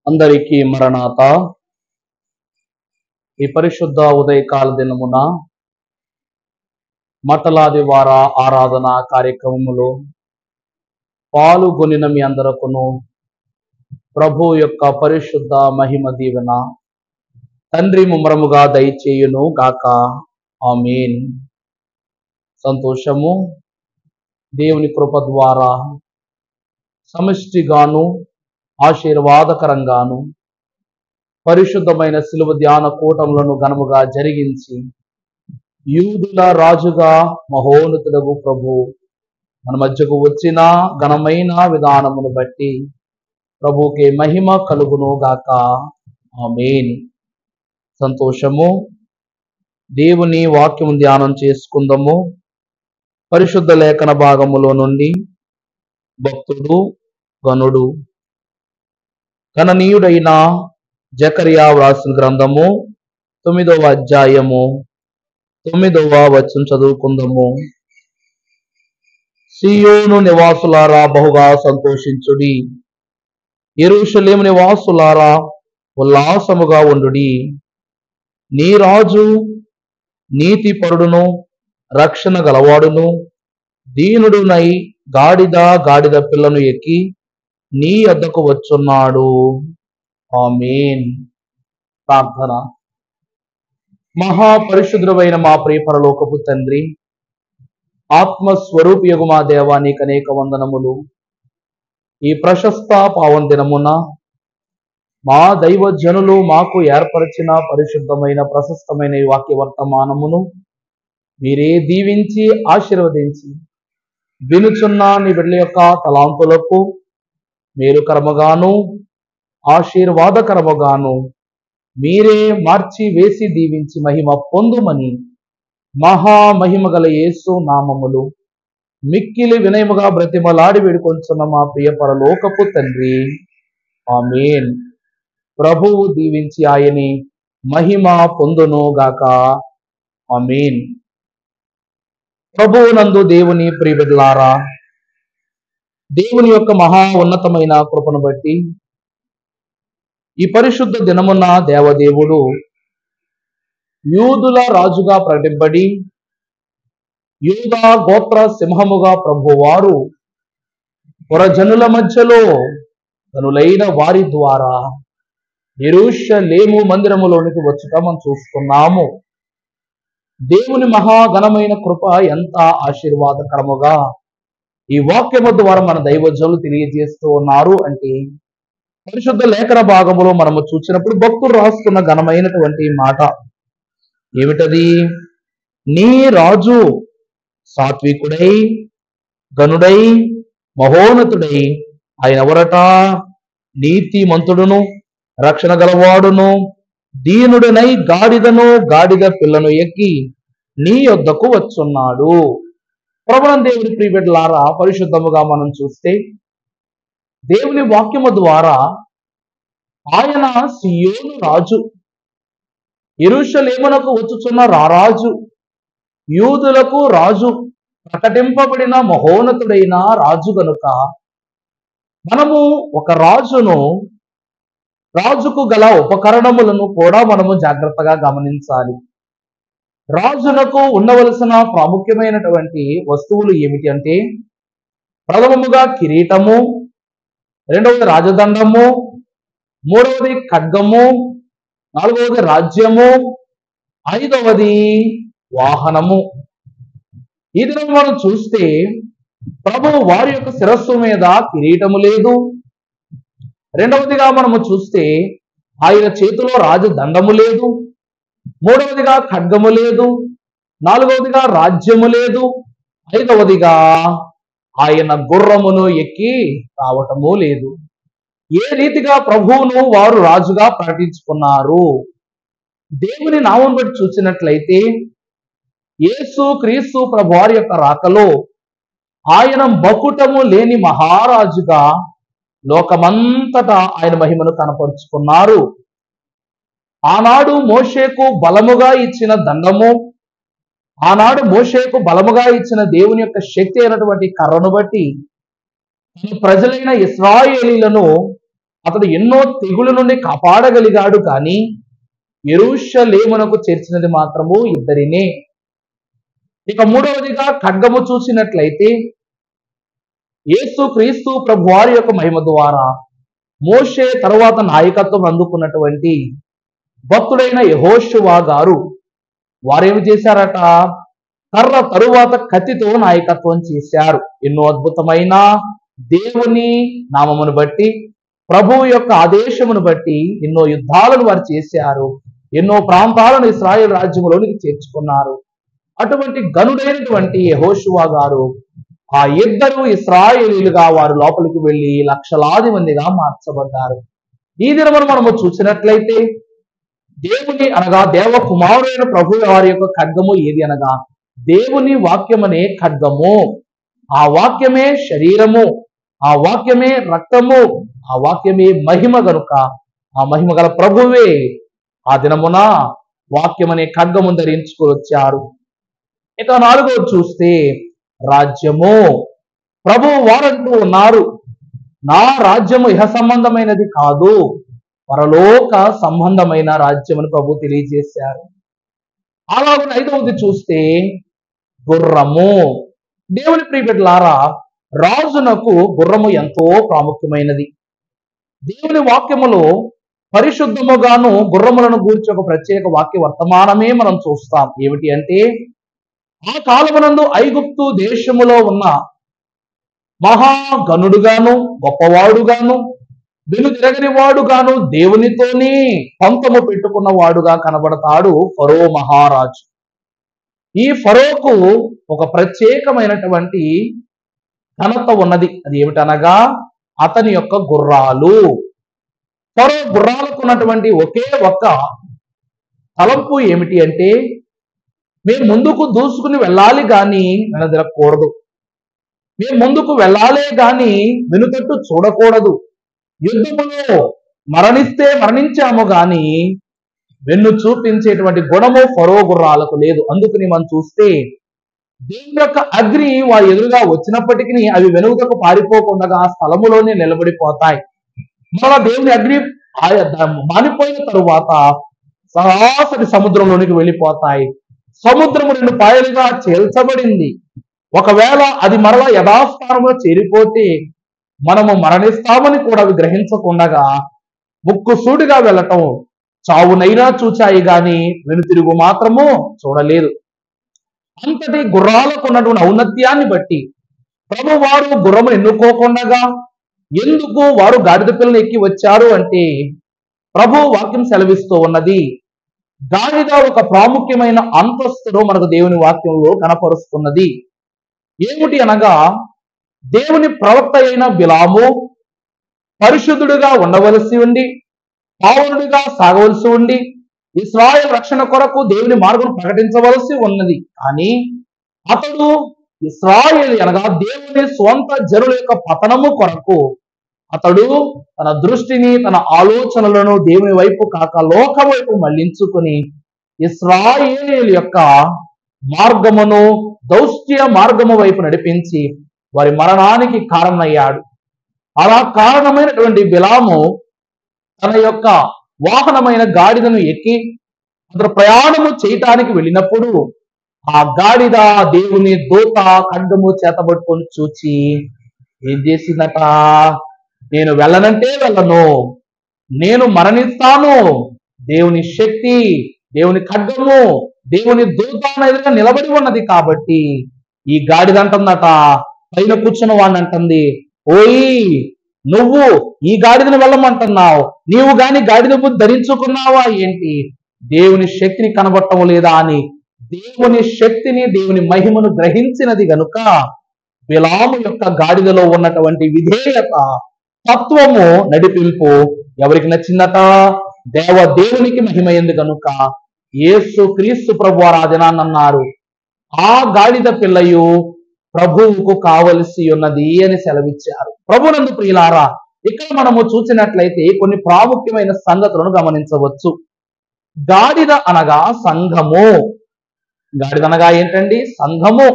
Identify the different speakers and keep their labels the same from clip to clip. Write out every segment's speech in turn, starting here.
Speaker 1: అందరికీ మరణాత. ఈ పరిశుద్ధ ఉదయకాల దినమున మతలాది వార ఆరాధన కార్యక్రమములో పాల్గొనిన మీ అందరకును ప్రభు యొక్క పరిశుద్ధ మహిమ దీవెన తండ్రి ముమ్మరముగా దయచేయును గాక. ఆమేన్. సంతోషము. దేవుని కృప ద్వారా సమిష్టిగాను ఆశీర్వాదకరంగాను పరిశుద్ధమైన శిలువ ధ్యాన కూటములను ఘనముగా జరిగించి యూదుల రాజుగా మహోన్నతుడగు ప్రభు మన మధ్యకు వచ్చిన ఘనమైన విధానమును బట్టి ప్రభుకే మహిమ కలుగును గాక. ఆమేన్. సంతోషము. దేవుని వాక్యము ధ్యానం చేసుకుందాము. పరిశుద్ధ లేఖన భాగములో నుండి భక్తుడు గనుడు గణనీయుడైన జకరియా వ్రాసిన గ్రంథము 9వ అధ్యాయము 9వ వచనం చదువుకుందాము. సియోను నివాసులారా బహుగా సంతోషించుడి, యెరూషలేము నివాసులారా ఉల్లాసముగా ఉండుడి. నీ రాజు నీతిపరుడును రక్షణ గలవాడును దీనుడునై గాడిద పిల్లను ఎక్కి నీ వద్దకు వచ్చున్నాడు. ఆమేన్. ప్రార్థన. మహాపరిశుద్ధుడైన మా ప్రియ పరలోకపు తండ్రి, ఆత్మస్వరూపియగు మా దేవా, నీకు అనేక వందనములు. ఈ ప్రశస్త పావన దినమున మా దైవజనులు మాకు ఏర్పరిచిన పరిశుద్ధమైన ప్రశస్తమైన ఈ వాక్య వర్తమానమును మీరే దీవించి ఆశీర్వదించి వినుచున్న నీ బిడ్డల యొక్క తలాంతులకు మేలుకరముగాను ఆశీర్వాదకరముగాను మీరే మార్చి వేసి దీవించి మహిమ పొందుమని మహామహిమ గల యేసు నామములు మిక్కిలి వినయముగా బ్రతిమలాడి వేడుకొంచున్న మా ప్రియ పరలోకపు తండ్రి. ఆమేన్. ప్రభువు దీవించి ఆయని మహిమ పొందును గాక. ఆమేన్. ప్రభువు నందు దేవుని ప్రియ బిడ్డలారా, దేవుని యొక్క మహా ఉన్నతమైన కృపను బట్టి ఈ పరిశుద్ధ దినమున దేవదేవుడు యూదుల రాజుగా ప్రకటింపబడి యూదా గోత్ర సింహముగా ప్రభువారు పురజనుల మధ్యలో గనులైన వారి ద్వారా యెరూషలేము మందిరములోనికి వచ్చుట మనం చూస్తున్నాము. దేవుని మహాఘనమైన కృప ఎంత ఆశీర్వాదకరముగా ఈ వాక్యము ద్వారా మన దైవజనులు తెలియజేస్తూ ఉన్నారు అంటే, పరిశుద్ధ లేఖన భాగములో మనము చూసినప్పుడు భక్తులు రాస్తున్న ఘనమైనటువంటి మాట ఏమిటది? నీ రాజు సాత్వికుడై గనుడై మహోన్నతుడై ఆయన ఎవరట? నీతిమంతుడును రక్షణ గలవాడును దీనుడనై గాడిద పిల్లను ఎక్కి నీ యొద్దకు వచ్చున్నాడు. ప్రభువునందు దేవుని ప్రియ బిడ్డలారా, పరిశుద్ధముగా మనం చూస్తే దేవుని వాక్యము ద్వారా ఆయన సియోను రాజు, యెరూషలేమునకు వచ్చుచున్న రారాజు, యూదులకు రాజు, ప్రకటింపబడిన మహోన్నతుడైన రాజు గనుక మనము ఒక రాజుకు గల ఉపకరణములను కూడా మనము జాగ్రత్తగా గమనించాలి. రాజునకు ఉండవలసిన ప్రాముఖ్యమైనటువంటి వస్తువులు ఏమిటి అంటే, ప్రథమముగా కిరీటము, రెండవది రాజదండము, మూడవది ఖడ్గము, నాలుగవది రాజ్యము, ఐదవది వాహనము. ఈ దినం మనం చూస్తే ప్రభువు వారి యొక్క శిరస్సు మీద కిరీటము లేదు. రెండవదిగా మనము చూస్తే ఆయన చేతిలో రాజదండము లేదు. మూడవదిగా ఖడ్గము లేదు. నాలుగవదిగా రాజ్యము లేదు. ఐదవదిగా ఆయన గుర్రమును ఎక్కి రావటము లేదు. ఏ రీతిగా ప్రభువును వారు రాజుగా ప్రకటించుకున్నారు? దేవుని నామం బట్టి చూసినట్లయితే యేసు క్రీస్తు ప్రభువారి యొక్క రాకలో ఆయన మకుటము లేని మహారాజుగా లోకమంతటా ఆయన మహిమను కనపరుచుకున్నారు. ఆనాడు మోషేకు బలముగా ఇచ్చిన దండము, ఆనాడు మోషేకు బలముగా ఇచ్చిన దేవుని యొక్క శక్తి అయినటువంటి కర్రను బట్టి ఈ ప్రజలైన ఇశ్రాయేలీలను అతడు ఎన్నో తెగుల నుండి కాపాడగలిగాడు, కానీ యెరూషలేమునకు చేర్చినది మాత్రము ఇద్దరినే. ఇక మూడవదిగా ఖడ్గము చూసినట్లయితే, యేసు క్రీస్తు ప్రభు వారి యొక్క మహిమ ద్వారా మోషే తరువాత నాయకత్వం అందుకున్నటువంటి భక్తుడైన యెహోషువ గారు వారేమి చేశారట? కర్ర తరువాత కత్తితో నాయకత్వం చేశారు. ఎన్నో అద్భుతమైన దేవుని నామమును బట్టి, ప్రభువు యొక్క ఆదేశమును బట్టి ఎన్నో యుద్ధాలను వారు చేశారు. ఎన్నో ప్రాంతాలను ఇశ్రాయేలు రాజ్యంలోనికి చేర్చుకున్నారు. అటువంటి గనుడైనటువంటి యెహోషువ గారు ఆ ఇద్దరు ఇశ్రాయేలీలుగా వారు లోపలికి వెళ్లి లక్షలాది మందిగా మార్చబడ్డారు. ఈ దినమును మనము చూసినట్లయితే, దేవుని అనగా దేవ కుమారుడైన ప్రభు వారి యొక్క ఖడ్గము ఏది అనగా దేవుని వాక్యమనే ఖడ్గము. ఆ వాక్యమే శరీరము, ఆ వాక్యమే రక్తము, ఆ వాక్యమే మహిమ గనుక ఆ మహిమ గల ప్రభువే ఆ దినమున వాక్యమనే ఖడ్గము ధరించుకొని వచ్చారు. ఇక నాలుగోది చూస్తే రాజ్యము. ప్రభు వారంటూ ఉన్నారు, నా రాజ్యము ఇహ సంబంధమైనది కాదు, పరలోక సంబంధమైన రాజ్యమని ప్రభు తెలియజేశారు. అలాగే ఐదవది చూస్తే గుర్రము. దేవుని ప్రియబిడ్డలారా, రాజునకు గుర్రము ఎంతో ప్రాముఖ్యమైనది. దేవుని వాక్యములో పరిశుద్ధముగాను గుర్రములను గూర్చి ఒక ప్రత్యేక వాక్య వర్తమానమే మనం చూస్తాం. ఏమిటి అంటే, ఆ కాలమునందు ఐగుప్తు దేశములో ఉన్న మహాగణుడుగాను గొప్పవాడుగాను వెనుదిరగని వాడుగాను దేవునితోనే పంతము పెట్టుకున్న వాడుగా కనబడతాడు ఫరో మహారాజు. ఈ ఫరోకు ఒక ప్రత్యేకమైనటువంటి ఘనత ఉన్నది. అది ఏమిటనగా అతని యొక్క గుర్రాలు. ఫరో గుర్రాలకు ఉన్నటువంటి ఒకే ఒక్క తలంపు ఏమిటి అంటే, మేము ముందుకు దూసుకుని వెళ్ళాలి గాని వెనదిరగకూడదు, మేము ముందుకు వెళ్ళాలే గాని వెనుకట్టు చూడకూడదు, యుద్ధములో మరణిస్తే మరణించాము గాని వెన్ను చూపించేటువంటి గుణము ఫరో గుర్రాలకు లేదు. అందుకని మనం చూస్తే దేవుని యొక్క అగ్ని వారి ఎదురుగా వచ్చినప్పటికీ అవి వెనుకకు పారిపోకుండా ఆ స్థలములోనే నిలబడిపోతాయి. మళ్ళా దేవుని అగ్ని మానిపోయిన తరువాత సరాసరి సముద్రంలోనికి వెళ్ళిపోతాయి. సముద్రము 2 పాయలుగా చేల్చబడింది. ఒకవేళ అది మరలా యథాస్థానంలో చేరిపోతే మనము మరణిస్తామని కూడా అవి గ్రహించకుండా ముక్కుసూటిగా వెళ్ళటం చావునైనా చూచాయి గాని వెనుతిరుగు మాత్రము చూడలేదు. అంతటి గుర్రాలకు ఉన్నటువంటి ఔన్నత్యాన్ని బట్టి ప్రభు వారు గుర్రము ఎన్నుకోకుండా ఎందుకు వారు గాడిద పిల్లని ఎక్కి వచ్చారు అంటే, ప్రభు వాక్యం సెలవిస్తూ ఉన్నది, గాడిద ఒక ప్రాముఖ్యమైన అంతస్తును మనకు దేవుని వాక్యంలో కనపరుస్తున్నది. ఏమిటి అనగా, దేవుని ప్రవక్త అయిన బిలాము పరిశుద్ధుడుగా ఉండవలసి ఉండి పావనుడిగా సాగవలసి ఉండి ఇశ్రాయేలు రక్షణ కొరకు దేవుని మార్గం ప్రకటించవలసి ఉన్నది. కానీ అతడు ఇశ్రాయేలు అనగా దేవుని స్వంత జనుల యొక్క పతనము కొరకు అతడు తన దృష్టిని తన ఆలోచనలను దేవుని వైపు కాక లోక వైపు మళ్లించుకుని ఇశ్రాయేలు యొక్క మార్గమును దౌష్ట్య మార్గము వైపు నడిపించి వారి మరణానికి కారణమయ్యాడు. అలా కారణమైనటువంటి బిలాము తన యొక్క వాహనమైన గాడిదను ఎక్కి అతను ప్రయాణము చేయటానికి వెళ్ళినప్పుడు ఆ గాడిద దేవుని దూత ఖడ్గము చేతబట్టుకొని చూచి ఏం చేసిందట, నేను వెళ్ళనంటే వెళ్ళను, నేను మరణిస్తాను, దేవుని శక్తి దేవుని ఖడ్గము దేవుని దూత ఎదురుగా నిలబడి ఉన్నది కాబట్టి ఈ గాడిద అంటుందట, పైన కూర్చున్న వాడిని అంటుంది, ఓయి నువ్వు ఈ గాడిదను వెళ్ళమంటున్నావు, నీవు గాని గాడిద బుద్ధి ధరించుకున్నావా ఏంటి, దేవుని శక్తిని కనబడటం లేదా అని దేవుని శక్తిని దేవుని మహిమను గ్రహించినది గనుక బిలాము యొక్క గాడిదలో ఉన్నటువంటి విధేయత తత్వము నడిపింపు ఎవరికి నచ్చిందట, దేవునికి మహిమైంది గనుక యేసు క్రీస్తు ప్రభు వారు ఆ దినాన్ని అన్నారు, ఆ గాడిద పిల్లయు ప్రభువుకు కావలసి ఉన్నది అని సెలవిచ్చారు. ప్రభునందు ప్రియులారా, ఇక్కడ మనము చూసినట్లయితే కొన్ని ప్రాముఖ్యమైన సంగతులను గమనించవచ్చు. గాడిద అనగా సంఘము. గాడిద అనగా ఏంటండి? సంఘము.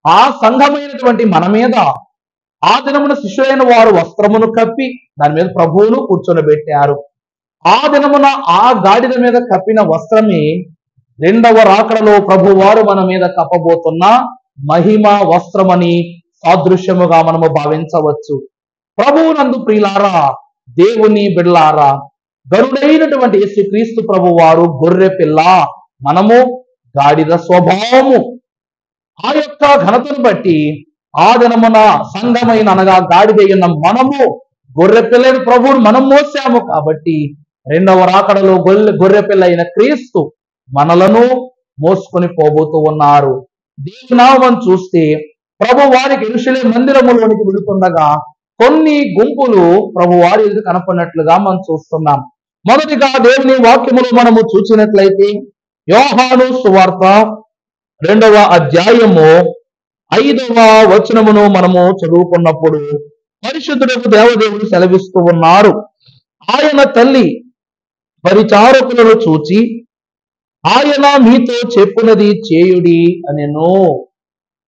Speaker 1: ఆ సంఘమైనటువంటి మన మీద ఆ దినమున శిష్యులైన వారు వస్త్రమును కప్పి దాని మీద ప్రభువును కూర్చొనబెట్టారు. ఆ దినమున ఆ గాడిద మీద కప్పిన వస్త్రమే రెండవ రాకడలో ప్రభువారు మన మీద కప్పబోతున్న మహిమ వస్త్రమని సాదృశ్యముగా మనము భావించవచ్చు. ప్రభువునందు ప్రియులారా, దేవుని బిడ్డలారా, గరుడైనటువంటి యేసుక్రీస్తు ప్రభువారు గొర్రె పిల్ల, మనము గాడిద స్వభావము. ఆ యొక్క ఘనతను బట్టి ఆ దినమున సంఘమైన అనగా గాడిదయ్యున్న మనము గొర్రె పిల్లని ప్రభువును మనం మోసాము కాబట్టి రెండవ రాకడలో గొర్రె పిల్ల అయిన క్రీస్తు మనలను మోసుకొని పోబోతూ ఉన్నారు. దేవుని నామం చూస్తే ప్రభు వారికి యెరూషలేము మందిరములోనికి వెళుతుండగా కొన్ని గుంపులు ప్రభు వారి ఎదురు కనపడినట్లుగా మనం చూస్తున్నాం. మొదటిగా దేవుని వాక్యములో మనము చూసినట్లయితే యోహాను సువార్త 2వ అధ్యాయము 5వ వచనమును మనము చదువుకున్నప్పుడు పరిశుద్ధుడకు దేవదేవుడు సెలవిస్తూ ఉన్నారు. ఆయన తల్లి పరిచారకులను చూచి ఆయన మీతో చెప్పునది చేయుడి అనెను.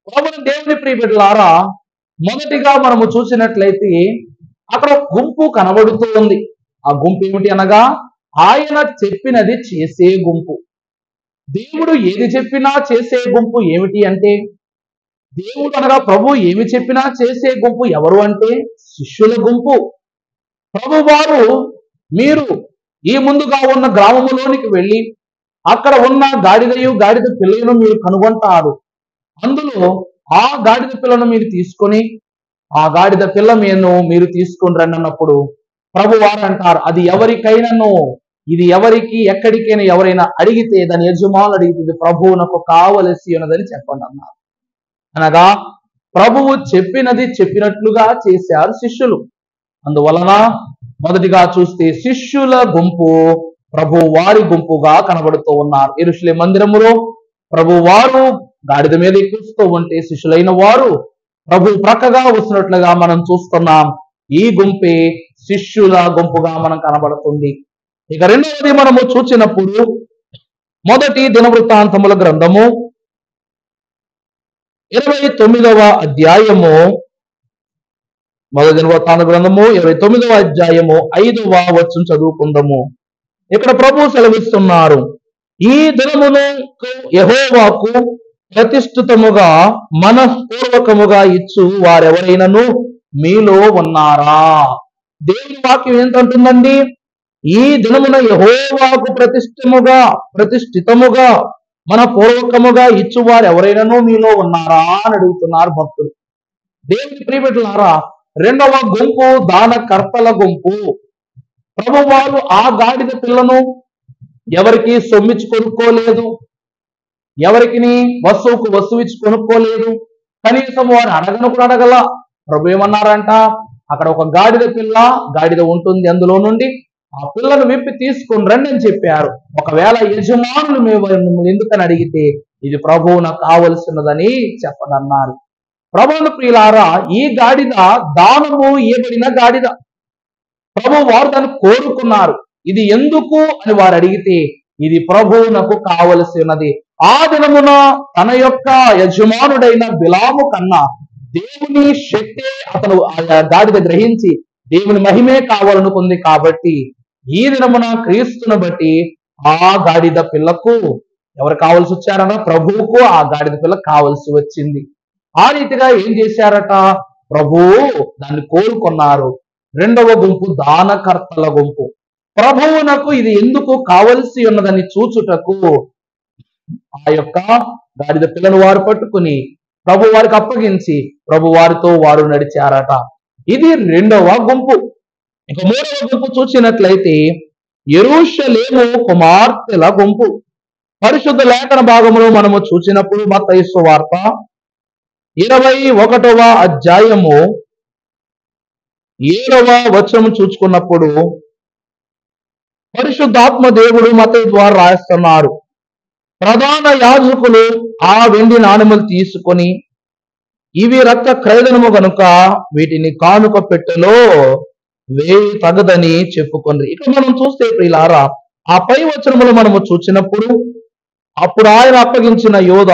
Speaker 1: ప్రభువుని దేవుని ప్రియ బిడ్డలారా, మొదటిగా మనము చూసినట్లయితే అక్కడ ఒక గుంపు కనబడుతూ ఉంది. ఆ గుంపు ఏమిటి అనగా ఆయన చెప్పినది చేసే గుంపు. దేవుడు ఏది చెప్పినా చేసే గుంపు ఏమిటి అంటే, దేవుడు అనగా ప్రభు ఏమి చెప్పినా చేసే గుంపు ఎవరు అంటే శిష్యుల గుంపు. ప్రభు వారు మీరు ఈ ముందుగా ఉన్న గ్రామములోనికి వెళ్ళి అక్కడ ఉన్న గాడిద పిల్లను మీరు కనుగొంటారు. అందులో ఆ గాడిద పిల్లను మీరు తీసుకొని ఆ గాడిద పిల్ల మీదను మీరు తీసుకొని రండి అన్నప్పుడు ప్రభు వారు అంటారు, అది ఎవరికైనాను, ఇది ఎవరికి ఎక్కడికైనా ఎవరైనా అడిగితే దాని యజమానులు అడిగితే ఇది ప్రభువునకు కావలసి ఉన్నదని చెప్పండి అన్నారు. అనగా ప్రభువు చెప్పినది చెప్పినట్లుగా చేశారు శిష్యులు. అందువలన మొదటిగా చూస్తే శిష్యుల గుంపు ప్రభు వారి గుంపుగా కనబడుతూ ఉన్నారు. యెరూషలేము మందిరములో ప్రభు వారు గాడిద మీద ఎక్కుస్తూ ఉంటే శిష్యులైన వారు ప్రభు ప్రక్కగా వస్తున్నట్లుగా మనం చూస్తున్నాం. ఈ గుంపే శిష్యుల గుంపుగా మనం కనబడుతుంది. ఇక రెండవది మనము చూసినప్పుడు మొదటి దినవృత్తాంతముల గ్రంథము 29వ అధ్యాయము, మొదటి దినవృత్తాంత గ్రంథము 29వ అధ్యాయము 5వ వచనం చదువుకుందాము. ఇక్కడ ప్రభు సెలవిస్తున్నారు, ఈ దినమును యెహోవాకు ప్రతిష్ఠితముగా మనఃపూర్వకముగా ఇచ్చు వారెవరైనను మీలో ఉన్నారా? దేవుని వాక్యం ఏంటంటుందండి? ఈ దినమున యెహోవాకు ప్రతిష్ఠితముగా మన పూర్వకముగా ఇచ్చు వారు ఎవరైనాను మీలో ఉన్నారా అని అడుగుతున్నారు భక్తులు. దేవుని ప్రియబిడ్డలారా, రెండవ గుంపు దానకర్తల గుంపు. ప్రభువారు ఆ గాడిద పిల్లను ఎవరికి సొమ్మిచ్చి కొనుక్కోలేదు, ఎవరికి వస్తువుకు వస్తువు ఇచ్చి కొనుక్కోలేదు, కనీసం వారు అడగను కూడా అడగల. ప్రభు ఏమన్నారంట, అక్కడ ఒక గాడిద ఉంటుంది, అందులో నుండి ఆ పిల్లను విప్పి తీసుకుని రండి అని చెప్పారు. ఒకవేళ యజమానులు మేము ఎందుకని అడిగితే ఇది ప్రభువు నాకు కావలసినదని చెప్పండి అన్నారు. ప్రభువును ప్రియులారా, ఈ గాడిద దానము ఇవ్వబడిన గాడిద. ప్రభు వారు దాన్ని కోరుకున్నారు. ఇది ఎందుకు అని వారు అడిగితే ఇది ప్రభువునకు కావలసి ఉన్నది. ఆ దినమున తన యొక్క యజమానుడైన బిలాము కన్నా దేవుని శక్తే అతను ఆ గాడిద గ్రహించి దేవుని మహిమే కావాలనుకుంది కాబట్టి ఈ దినమున క్రీస్తును బట్టి ఆ గాడిద పిల్లకు ఎవరు కావలసి వచ్చారన్నా ప్రభువుకు ఆ గాడిద పిల్ల కావలసి వచ్చింది. ఆ రీతిగా ఏం చేశారట, ప్రభువు దాన్ని కోరుకున్నారు. రెండవ గుంపు దానకర్తల గుంపు. ప్రభువునకు ఇది ఎందుకు కావలసి ఉన్నదని చూచుటకు ఆ యొక్క గాడిద పిల్లను వారు పట్టుకుని ప్రభు వారికి అప్పగించి ప్రభు వారితో వారు నడిచారట. ఇది రెండవ గుంపు. ఇక మూడవ గుంపు చూసినట్లయితే యెరూషలేము కుమార్తెల గుంపు. పరిశుద్ధ లేఖన భాగంలో మనము చూసినప్పుడు మత్తయి సువార్త 21వ అధ్యాయము 7వ వచనం చూసుకున్నప్పుడు పరిశుద్ధాత్మ దేవుడు మత్తయి ద్వారా రాస్తున్నారు, ప్రధాన యాజకులు ఆ వెండి నాణెములు తీసుకొని ఇవి రక్త క్రయధనము గనుక వీటిని కానుక పెట్టెలో వేయి తగదని చెప్పుకొని. ఇక మనం చూస్తే ప్రియులారా, ఆ పై వచనములు మనము చూసినప్పుడు అప్పుడు ఆయన అప్పగించిన యోధ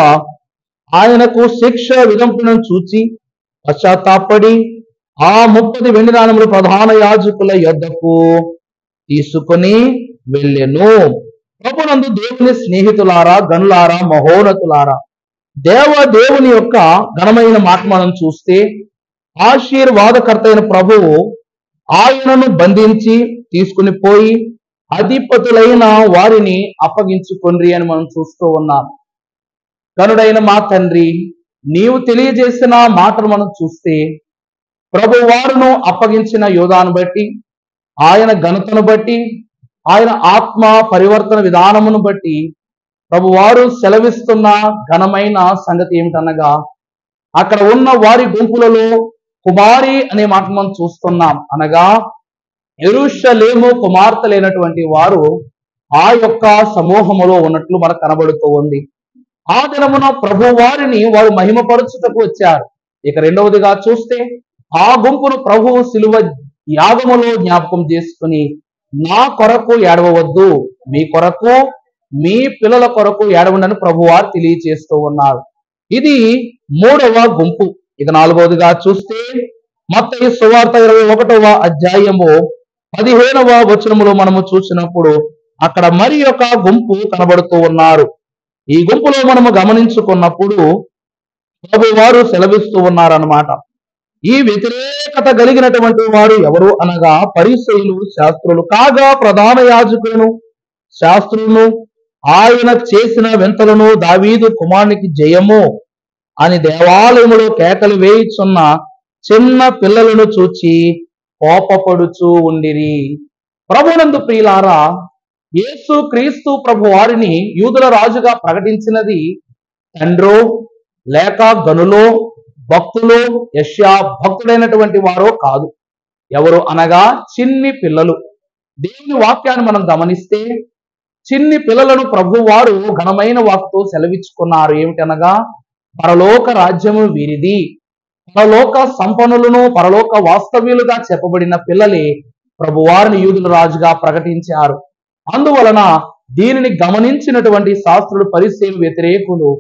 Speaker 1: ఆయనకు శిక్ష విధింపును చూచి పశ్చాత్తాపడి ఆ 30 వెండి నాణెములు ప్రధాన యాజకుల యొద్దకు తీసుకుని వెళ్ళెను. ప్రభునందు దేవుని స్నేహితులారా, గనులారా, మహోన్నతులారా, దేవుని యొక్క ఘనమైన మాట మనం చూస్తే, ఆశీర్వాదకర్త అయిన ప్రభువు ఆయనను బంధించి తీసుకుని పోయి అధిపతులైన వారిని అప్పగించుకొండ్రి అని మనం చూస్తూ ఉన్నాం. కనుడైన మా తండ్రి, నీవు తెలియజేసిన మాటను మనం చూస్తే, ప్రభు వారును అప్పగించిన యోధాను బట్టి, ఆయన ఘనతను బట్టి, ఆయన ఆత్మ పరివర్తన విధానమును బట్టి ప్రభువారు సెలవిస్తున్న ఘనమైన సంగతి ఏమిటనగా, అక్కడ ఉన్న వారి గుంపులలో కుమారి అనే మాట మనం చూస్తున్నాం. అనగా యెరూషలేము కుమార్తె లేనటువంటి వారు ఆ యొక్క సమూహములో ఉన్నట్లు మనకు కనబడుతూ ఉంది. ఆ దినమున ప్రభు వారిని వారు మహిమపరచుటకు వచ్చారు. ఇక రెండవదిగా చూస్తే, ఆ గుంపును ప్రభువు సిలువ యాగములో జ్ఞాపకం చేసుకుని, నా కొరకు ఏడవవద్దు, మీ కొరకు మీ పిల్లల కొరకు ఏడవండి ప్రభువారు తెలియచేస్తూ ఉన్నారు. ఇది మూడవ గుంపు. ఇక నాలుగవదిగా చూస్తే, మత్తయి సువార్త 21వ అధ్యాయము 15వ వచనములో మనము చూసినప్పుడు అక్కడ మరి ఒక గుంపు కనబడుతూ ఉన్నారు. ఈ గుంపులో మనము గమనించుకున్నప్పుడు ప్రభువారు సెలవిస్తూ ఉన్నారన్నమాట. ఈ వ్యతిరేకత కలిగినటువంటి వారు ఎవరు అనగా పరిసయ్యులు, శాస్త్రులు. కాగా ప్రధాన యాజకులను, శాస్త్రులను ఆయన చేసిన వింతలను, దావీదు కుమారునికి జయము అని దేవాలయములో కేకలు వేయుచున్న చిన్న పిల్లలను చూచి కోపపడుచూ ఉండిరి. ప్రభునందు ప్రియులారా, యేసు క్రీస్తు ప్రభు వారిని యూదుల రాజుగా ప్రకటించినది తండ్రో లేక గనులో భక్తులు, యెషయా భక్తుడైనటువంటి వారో కాదు. ఎవరు అనగా చిన్ని పిల్లలు. దేవుని వాక్యాన్ని మనం గమనిస్తే, చిన్ని పిల్లలను ప్రభు వారు ఘనమైన వాక్తో సెలవిచ్చుకున్నారు. ఏమిటనగా, పరలోక రాజ్యము వీరిది. పరలోక సంపన్నులను, పరలోక వాస్తవ్యులుగా చెప్పబడిన పిల్లలే ప్రభువారిని యూదుల రాజుగా ప్రకటించారు. అందువలన దీనిని గమనించినటువంటి శాస్త్రులు, పరిసయ్యులు, వ్యతిరేకులు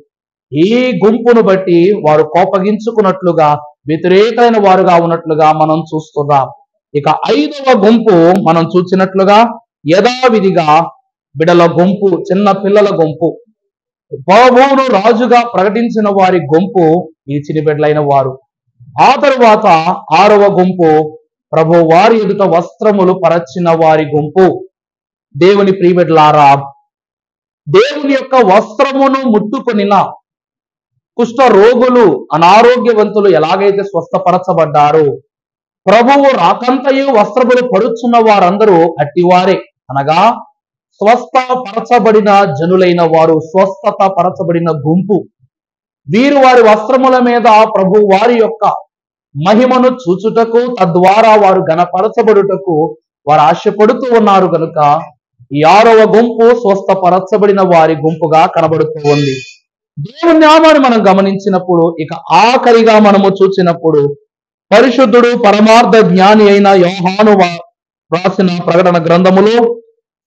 Speaker 1: ఈ గుంపును బట్టి వారు కోపగించుకున్నట్లుగా, వ్యతిరేకమైన వారుగా ఉన్నట్లుగా మనం చూస్తున్నాం. ఇక ఐదవ గుంపు మనం చూసినట్లుగా యథావిధిగా బిడల గుంపు, చిన్న పిల్లల గుంపు. ప్రభువును రాజుగా ప్రకటించిన వారి గుంపు ఈ చిన్నబిడ్డలైన వారు. ఆ తరువాత ఆరవ గుంపు ప్రభు వారి ఎదుట వస్త్రములు పరచిన వారి గుంపు. దేవుని ప్రియబిడ్డలారా, దేవుని యొక్క వస్త్రమును ముట్టుకొనిన కుష్ఠ రోగులు, అనారోగ్యవంతులు ఎలాగైతే స్వస్థపరచబడ్డారో, ప్రభువు రాకంతయు వస్త్రములు పరుచున్న వారందరూ అట్టివారే. అనగా స్వస్థపరచబడిన జనులైన వారు, స్వస్థత పరచబడిన గుంపు. వీరు వారి వస్త్రముల మీద ప్రభు వారి యొక్క మహిమను చూచుటకు, తద్వారా వారు ఘనపరచబడుటకు వారు ఆశపడుతూ ఉన్నారు గనుక ఈ ఆరవ గుంపు స్వస్థపరచబడిన వారి గుంపుగా కనబడుతూ ఉంది. దేవుని నామాన్ని మనం గమనించినప్పుడు, ఇక ఆఖరిగా మనము చూసినప్పుడు, పరిశుద్ధుడు పరమార్థ జ్ఞాని అయిన యోహాను రాసిన ప్రకటన గ్రంథములో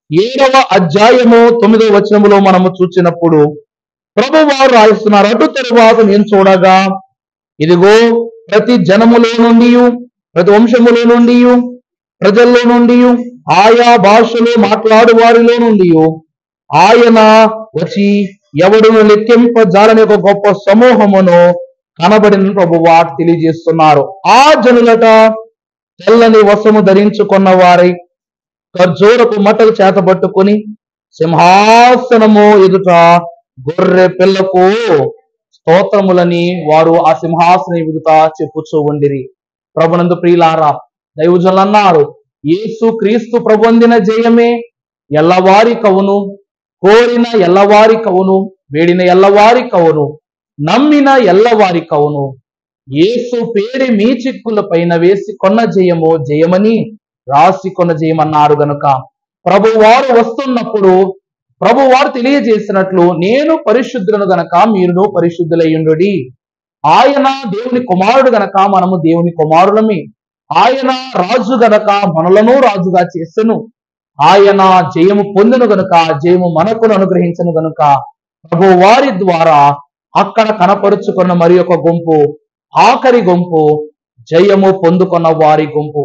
Speaker 1: 7వ అధ్యాయము 9వ వచనములో మనము చూసినప్పుడు ప్రభువారు రాయిస్తున్నారు. అటు తరువాత నేను చూడగా, ఇదిగో ప్రతి జనములో నుండి, ప్రతి వంశములో నుండి, ప్రజల్లో నుండి, ఆయా భాషలు మాట్లాడు వారిలో నుండి ఆయన వచ్చి ఎవడును లెక్కింపజాలని ఒక గొప్ప సమూహమును కనబడిన ప్రభువారు తెలియజేస్తున్నారు. ఆ జనులట తెల్లని వస్త్రము ధరించుకున్న వారై ఖర్జూరపు మట్టలు చేతబట్టుకుని సింహాసనము ఎదుట గొర్రె పిల్లకు స్తోత్రములని వారు ఆ సింహాసనం ఎదుట చెప్పుచూ ఉండిరి. ప్రభునందు ప్రియులారా, దైవజనులు అన్నారు, యేసు క్రీస్తు ప్రభుందిన జయమే ఎల్లవారి కవును, కోరిన ఎల్లవారి కవును, వేడిన ఎల్లవారి కవును, నమ్మిన ఎల్లవారి కవును. యేసు పేరి మీ చిక్కుల పైన వేసి కొన్న జయము జయమని రాసి కొన్న జయమన్నారు గనుక ప్రభువారు వస్తున్నప్పుడు ప్రభువారు తెలియజేసినట్లు, నేను పరిశుద్ధులను గనక మీరును పరిశుద్ధులయ్యుండుడి. ఆయన దేవుని కుమారుడు గనక మనము దేవుని కుమారులమే. ఆయన రాజు గనక మనలను రాజుగా చేసెను. ఆయన జయము పొందును గనుక జయము మనకును అనుగ్రహించను గనుక ప్రభు వారి ద్వారా అక్కడ కనపరుచుకున్న మరి ఒక గుంపు, ఆఖరి గుంపు జయము పొందుకున్న వారి గుంపు.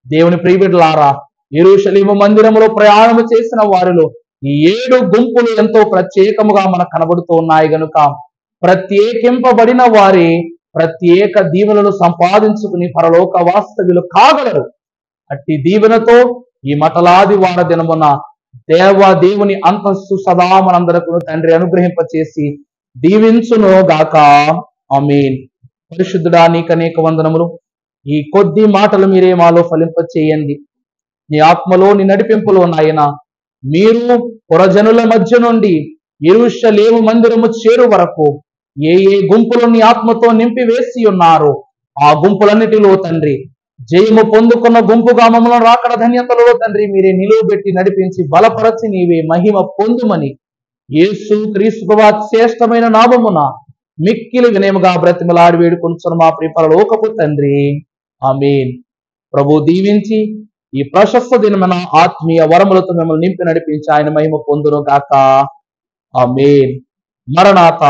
Speaker 1: దేవుని ప్రియబిడ్డలారా, యెరూషలేము మందిరములో ప్రయాణము చేసిన వారిలో ఈ 7 గుంపులు ఎంతో ప్రత్యేకముగా మనకు కనబడుతూ ఉన్నాయి గనుక ప్రత్యేకింపబడిన వారి ప్రత్యేక దీవెనలు సంపాదించుకుని పరలోక వాస్తవ్యులు కాగలరు. అట్టి దీవెనతో ఈ మటలాది వార దినమున దేవుని అంతస్తు సదా మనందరకు తండ్రి అనుగ్రహింపచేసి దీవించును గాక. ఆమేన్. పరిశుద్ధుడా, నీకు అనేక వందనములు. ఈ కొద్ది మాటలు మీరే మాలో ఫలింప చేయండి. నీ ఆత్మలో నీ నడిపింపులో నాయన మీరు పురజనుల మధ్య నుండి యెరూషలేము మందిరము చేరు వరకు ఏ గుంపులు నీ ఆత్మతో నింపి వేసి ఉన్నారో ఆ గుంపులన్నిటిలో తండ్రి జయము పొందుకున్న గుంపుగా మమ్మల్ని రాకడ ధన్యతలో తండ్రి మీరే నిలువబెట్టి నడిపించి బలపరచి నీవే మహిమ పొందుమని యేసు క్రీస్తు శ్రేష్టమైన నామమున మిక్కిలి వినయముగా బ్రతిమలాడి వేడుకొనుచున్న మా ప్రియ పరలోకపు తండ్రి. ఆమేన్. ప్రభు దీవించి ఈ ప్రశస్త దినమైన ఆత్మీయ వరములతో మిమ్మల్ని నింపి నడిపించి ఆయన మహిమ పొందును గాక. ఆమేన్. మరణాత.